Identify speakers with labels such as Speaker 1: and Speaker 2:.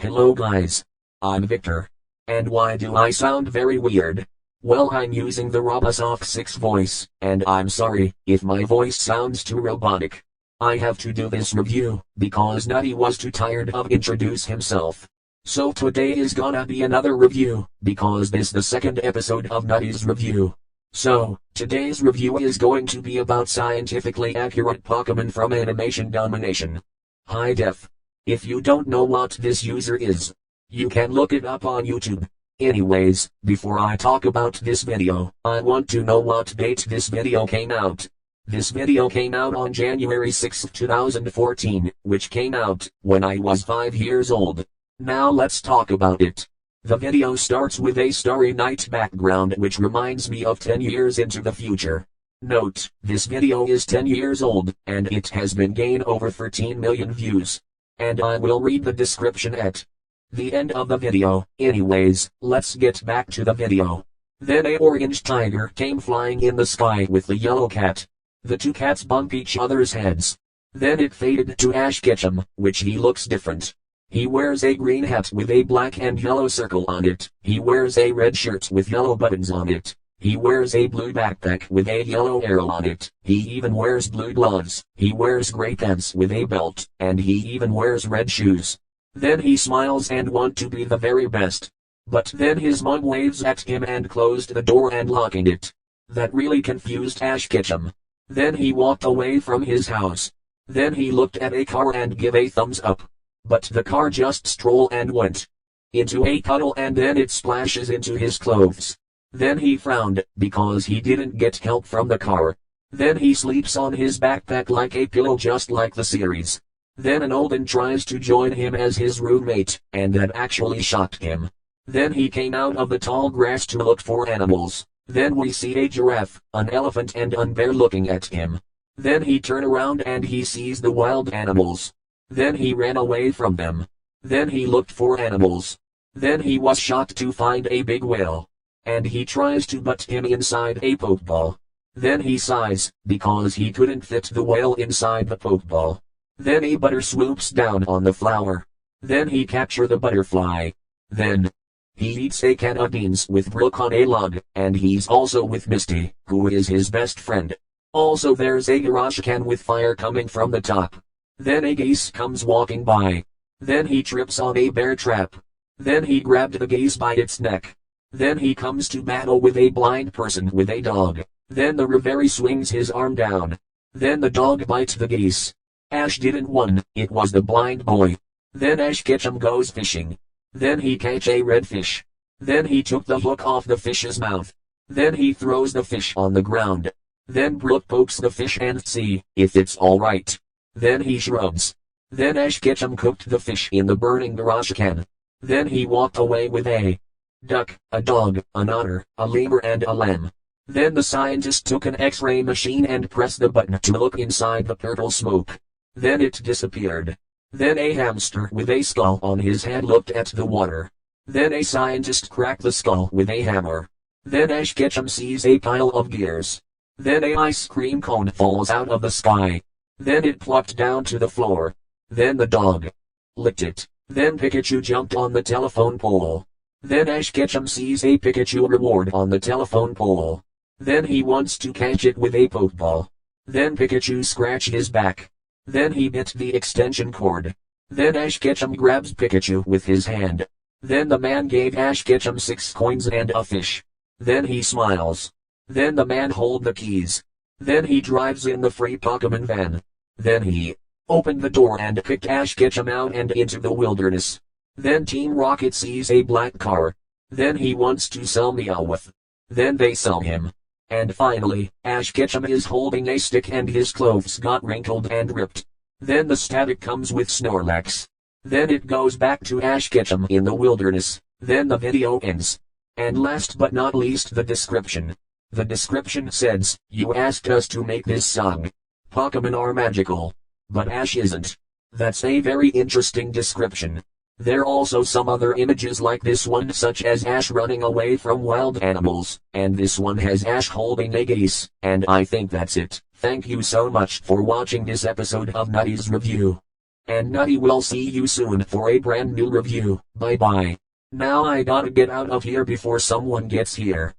Speaker 1: Hello guys. I'm Victor. And why do I sound very weird? Well, I'm using the Robosoft 6 voice, and I'm sorry if my voice sounds too robotic. I have to do this review, because Nutty was too tired of introduce himself. So today is gonna be another review, because this the second episode of Nutty's review. So, today's review is going to be about scientifically accurate Pokemon from Animation Domination. High def. If you don't know what this user is, you can look it up on YouTube. Anyways, before I talk about this video, I want to know what date this video came out. This video came out on January 6, 2014, which came out when I was 5 years old. Now let's talk about it. The video starts with a starry night background which reminds me of 10 years into the future. Note, this video is 10 years old, and it has been gained over 13 million views. And I will read the description at the end of the video. Anyways, let's get back to the video. Then a orange tiger came flying in the sky with the yellow cat. The two cats bump each other's heads. Then it faded to Ash Ketchum, which he looks different. He wears a green hat with a black and yellow circle on it. He wears a red shirt with yellow buttons on it. He wears a blue backpack with a yellow arrow on it. He even wears blue gloves. He wears gray pants with a belt, and he even wears red shoes. Then he smiles and wants to be the very best. But then his mom waves at him and closed the door and locking it. That really confused Ash Ketchum. Then he walked away from his house. Then he looked at a car and gave a thumbs up. But the car just strolled and went into a puddle, and then it splashes into his clothes. Then he frowned, because he didn't get help from the car. Then he sleeps on his backpack like a pillow, just like the series. Then an Olden tries to join him as his roommate, and that actually shocked him. Then he came out of the tall grass to look for animals. Then we see a giraffe, an elephant and a bear looking at him. Then he turned around and he sees the wild animals. Then he ran away from them. Then he looked for animals. Then he was shocked to find a big whale. And he tries to put him inside a pokeball. Then he sighs, because he couldn't fit the whale inside the pokeball. Then a butter swoops down on the flower. Then he captures the butterfly. Then he eats a can of beans with Brooke on a log, and he's also with Misty, who is his best friend. Also there's a garage can with fire coming from the top. Then a geese comes walking by. Then he trips on a bear trap. Then he grabbed the geese by its neck. Then he comes to battle with a blind person with a dog. Then the Reverie swings his arm down. Then the dog bites the geese. Ash didn't win, it was the blind boy. Then Ash Ketchum goes fishing. Then he catch a redfish. Then he took the hook off the fish's mouth. Then he throws the fish on the ground. Then Brooke pokes the fish and see if it's alright. Then he shrugs. Then Ash Ketchum cooked the fish in the burning garage can. Then he walked away with a duck, a dog, an otter, a lemur and a lamb. Then the scientist took an X-ray machine and pressed the button to look inside the purple smoke. Then it disappeared. Then a hamster with a skull on his head looked at the water. Then a scientist cracked the skull with a hammer. Then Ash Ketchum sees a pile of gears. Then a ice cream cone falls out of the sky. Then it plucked down to the floor. Then the dog licked it. Then Pikachu jumped on the telephone pole. Then Ash Ketchum sees a Pikachu reward on the telephone pole. Then he wants to catch it with a pokeball. Then Pikachu scratched his back. Then he bit the extension cord. Then Ash Ketchum grabs Pikachu with his hand. Then the man gave Ash Ketchum 6 coins and a fish. Then he smiles. Then the man holds the keys. Then he drives in the free Pokemon van. Then he opened the door and picked Ash Ketchum out and into the wilderness. Then Team Rocket sees a black car. Then he wants to sell Meowth. Then they sell him. And finally, Ash Ketchum is holding a stick and his clothes got wrinkled and ripped. Then the static comes with Snorlax. Then it goes back to Ash Ketchum in the wilderness. Then the video ends. And last but not least, the description. The description says, "You asked us to make this song. Pokemon are magical. But Ash isn't." That's a very interesting description. There are also some other images like this one, such as Ash running away from wild animals, and this one has Ash holding a geese, and I think that's it. Thank you so much for watching this episode of Nutty's Review. And Nutty will see you soon for a brand new review. Bye bye. Now I gotta get out of here before someone gets here.